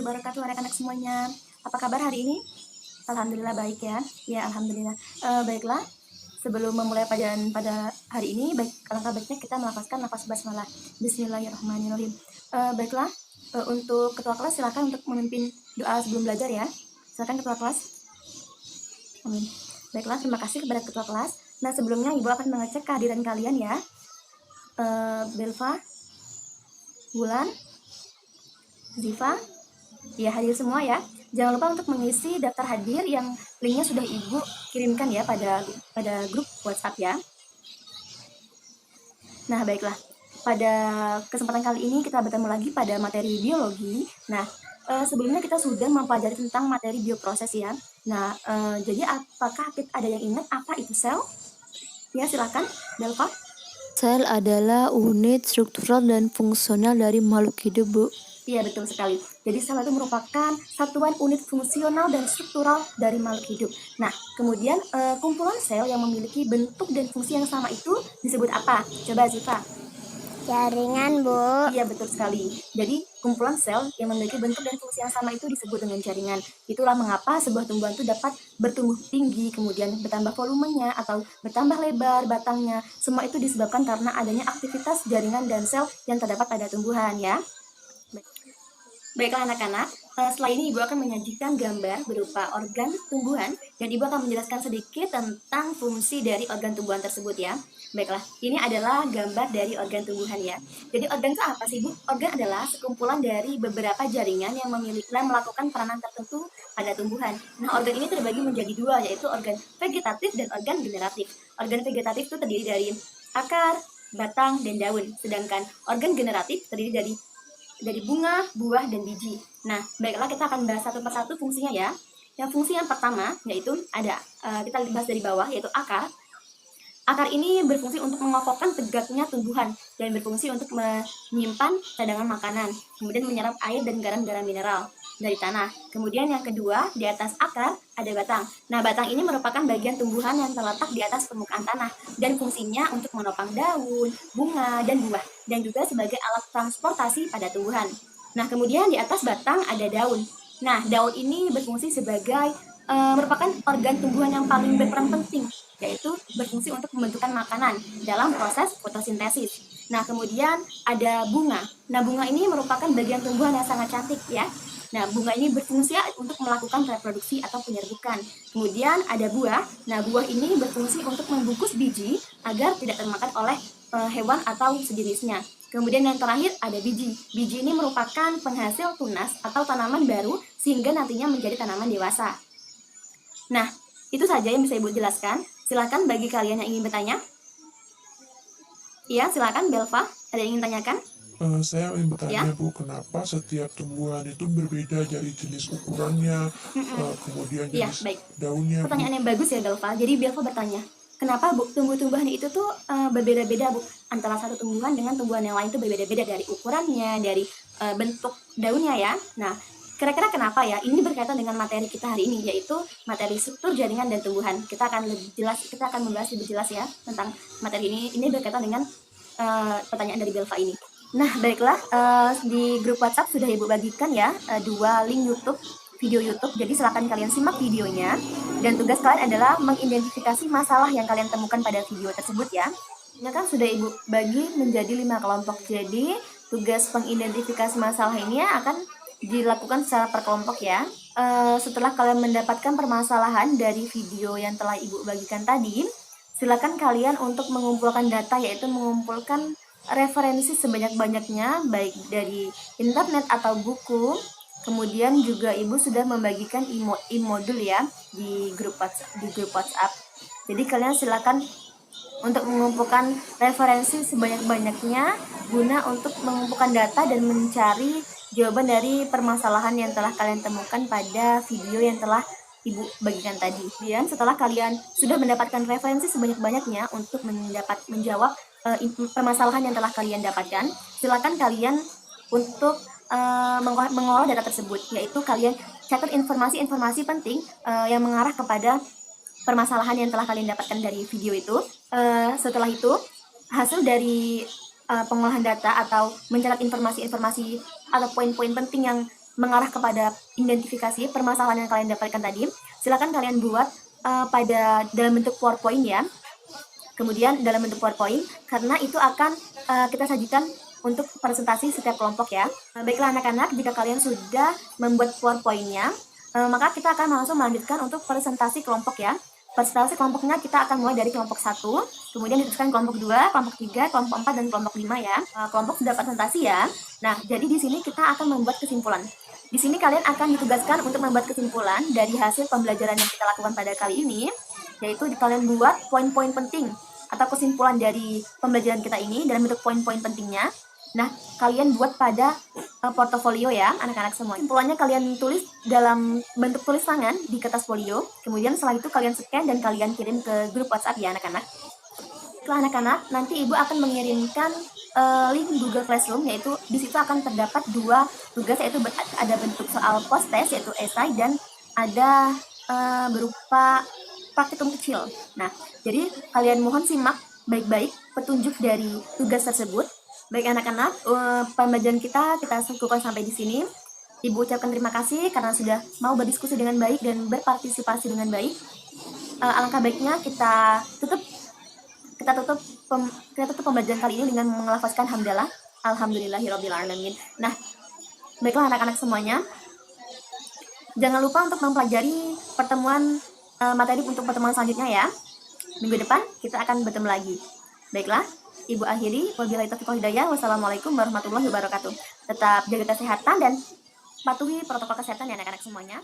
wabarakatuh anak-anak semuanya. Apa kabar hari ini? Alhamdulillah baik ya. Ya, alhamdulillah. Baiklah, sebelum memulai pelajaran pada hari ini, alangkah baiknya kita melafazkan lafaz basmalah. Bismillahirrahmanirrahim. Baiklah, untuk ketua kelas silakan untuk memimpin doa sebelum belajar ya. Silakan ketua kelas. Amin. Baiklah, terima kasih kepada ketua kelas. Nah, sebelumnya Ibu akan mengecek kehadiran kalian ya. Belva, Bulan, Ziva, ya hadir semua ya. Jangan lupa untuk mengisi daftar hadir yang linknya sudah Ibu kirimkan ya pada grup WhatsApp ya. Nah, baiklah. Pada kesempatan kali ini kita bertemu lagi pada materi biologi. Nah, sebelumnya kita sudah mempelajari tentang materi bioproses ya. Nah, jadi apakah ada yang ingat apa itu sel? Ya, silakan, Belva. Sel adalah unit struktural dan fungsional dari makhluk hidup, Bu. Iya, betul sekali. Jadi sel itu merupakan satuan unit fungsional dan struktural dari makhluk hidup. Nah, kemudian kumpulan sel yang memiliki bentuk dan fungsi yang sama itu disebut apa? Coba Ziva. Jaringan, Bu. Iya, betul sekali. Jadi kumpulan sel yang memiliki bentuk dan fungsi yang sama itu disebut dengan jaringan. Itulah mengapa sebuah tumbuhan itu dapat bertumbuh tinggi, kemudian bertambah volumenya atau bertambah lebar batangnya. Semua itu disebabkan karena adanya aktivitas jaringan dan sel yang terdapat pada tumbuhan ya. Baiklah anak-anak, setelah ini Ibu akan menyajikan gambar berupa organ tumbuhan dan Ibu akan menjelaskan sedikit tentang fungsi dari organ tumbuhan tersebut ya. Baiklah, ini adalah gambar dari organ tumbuhan ya. Jadi organ itu apa sih Bu? Organ adalah sekumpulan dari beberapa jaringan yang melakukan peranan tertentu pada tumbuhan. Nah, organ ini terbagi menjadi dua, yaitu organ vegetatif dan organ generatif. Organ vegetatif itu terdiri dari akar, batang, dan daun. Sedangkan organ generatif terdiri dari bunga, buah, dan biji. Nah, baiklah kita akan bahas satu persatu fungsinya ya. Yang fungsi yang pertama yaitu ada, kita bahas dari bawah, yaitu akar. Akar ini berfungsi untuk mengokohkan tegaknya tumbuhan dan berfungsi untuk menyimpan cadangan makanan, kemudian menyerap air dan garam-garam mineral dari tanah. Kemudian yang kedua, di atas akar ada batang. Nah, batang ini merupakan bagian tumbuhan yang terletak di atas permukaan tanah dan fungsinya untuk menopang daun, bunga, dan buah, dan juga sebagai alat transportasi pada tumbuhan. Nah, kemudian di atas batang ada daun. Nah, daun ini berfungsi sebagai merupakan organ tumbuhan yang paling berperan penting, yaitu berfungsi untuk pembentukan makanan dalam proses fotosintesis. Nah, kemudian ada bunga. Nah, bunga ini merupakan bagian tumbuhan yang sangat cantik ya. Nah, bunga ini berfungsi untuk melakukan reproduksi atau penyerbukan. Kemudian ada buah. Nah, buah ini berfungsi untuk membungkus biji agar tidak termakan oleh hewan atau sejenisnya. Kemudian yang terakhir ada biji. Biji ini merupakan penghasil tunas atau tanaman baru sehingga nantinya menjadi tanaman dewasa. Nah, itu saja yang bisa Ibu jelaskan. Silakan bagi kalian yang ingin bertanya. Iya, silakan Belva. Ada yang ingin tanyakan? Saya ingin bertanya Ya. Bu, kenapa setiap tumbuhan itu berbeda dari jenis ukurannya, kemudian Iya, jenis baik. daunnya Bu? Pertanyaan yang bagus ya Belva. Jadi Belva bertanya, kenapa Bu tumbuh-tumbuhan itu tuh berbeda-beda Bu? Antara satu tumbuhan dengan tumbuhan yang lain itu berbeda-beda dari ukurannya, dari bentuk daunnya ya. Nah, kira-kira kenapa ya? Ini berkaitan dengan materi kita hari ini, yaitu materi struktur jaringan dan tumbuhan. Kita akan membahas lebih jelas ya tentang materi ini. Ini berkaitan dengan pertanyaan dari Belva ini. Nah, baiklah, di grup WhatsApp sudah Ibu bagikan ya 2 link YouTube, video YouTube. Jadi silakan kalian simak videonya. Dan tugas kalian adalah mengidentifikasi masalah yang kalian temukan pada video tersebut ya. Ini kan sudah Ibu bagi menjadi 5 kelompok. Jadi tugas pengidentifikasi masalah ini akan dilakukan secara per kelompok ya. Setelah kalian mendapatkan permasalahan dari video yang telah Ibu bagikan tadi, silakan kalian untuk mengumpulkan data, yaitu mengumpulkan referensi sebanyak-banyaknya, baik dari internet atau buku. Kemudian juga Ibu sudah membagikan e-modul ya di grup WhatsApp. Jadi kalian silakan untuk mengumpulkan referensi sebanyak-banyaknya guna untuk mengumpulkan data dan mencari jawaban dari permasalahan yang telah kalian temukan pada video yang telah Ibu bagikan tadi. Dan setelah kalian sudah mendapatkan referensi sebanyak-banyaknya untuk menjawab permasalahan yang telah kalian dapatkan, silakan kalian untuk mengolah data tersebut, yaitu kalian catat informasi-informasi penting yang mengarah kepada permasalahan yang telah kalian dapatkan dari video itu. Setelah itu, hasil dari pengolahan data atau mencatat informasi-informasi atau poin-poin penting yang mengarah kepada identifikasi permasalahan yang kalian dapatkan tadi, silakan kalian buat pada dalam bentuk PowerPoint ya. Kemudian dalam bentuk PowerPoint, karena itu akan kita sajikan untuk presentasi setiap kelompok ya. Baiklah anak-anak, jika kalian sudah membuat PowerPoint-nya, maka kita akan langsung melanjutkan untuk presentasi kelompok ya. Presentasi kelompoknya kita akan mulai dari kelompok 1, kemudian diteruskan kelompok 2, kelompok 3, kelompok 4, dan kelompok 5 ya. Kelompok sudah presentasi ya. Nah, jadi di sini kita akan membuat kesimpulan. Di sini kalian akan ditugaskan untuk membuat kesimpulan dari hasil pembelajaran yang kita lakukan pada kali ini, yaitu kalian buat poin-poin penting atau kesimpulan dari pembelajaran kita ini dalam bentuk poin-poin pentingnya. Nah, kalian buat pada portofolio ya, anak-anak semua. Kesimpulannya kalian tulis dalam bentuk tulis tangan di kertas folio. Kemudian setelah itu kalian scan dan kalian kirim ke grup WhatsApp ya, anak-anak. Setelah anak-anak, nanti ibu akan mengirimkan link Google Classroom, yaitu di situ akan terdapat 2 tugas, yaitu ada bentuk soal post test yaitu esai, dan ada berupa praktikum kecil. Nah, jadi kalian mohon simak baik-baik petunjuk dari tugas tersebut. Baik anak-anak, pembelajaran kita cukupkan sampai di sini. Ibu ucapkan terima kasih karena sudah mau berdiskusi dengan baik dan berpartisipasi dengan baik. Alangkah baiknya kita tutup pembelajaran kali ini dengan melafazkan hamdalah, alhamdulillahirabbil alamin. Nah, baiklah anak-anak semuanya, jangan lupa untuk mempelajari materi untuk pertemuan selanjutnya ya. Minggu depan kita akan bertemu lagi. Baiklah, Ibu akhiri, wabillahi taufiq wal hidayah. Wassalamualaikum warahmatullahi wabarakatuh. Tetap jaga kesehatan dan patuhi protokol kesehatan ya anak-anak semuanya.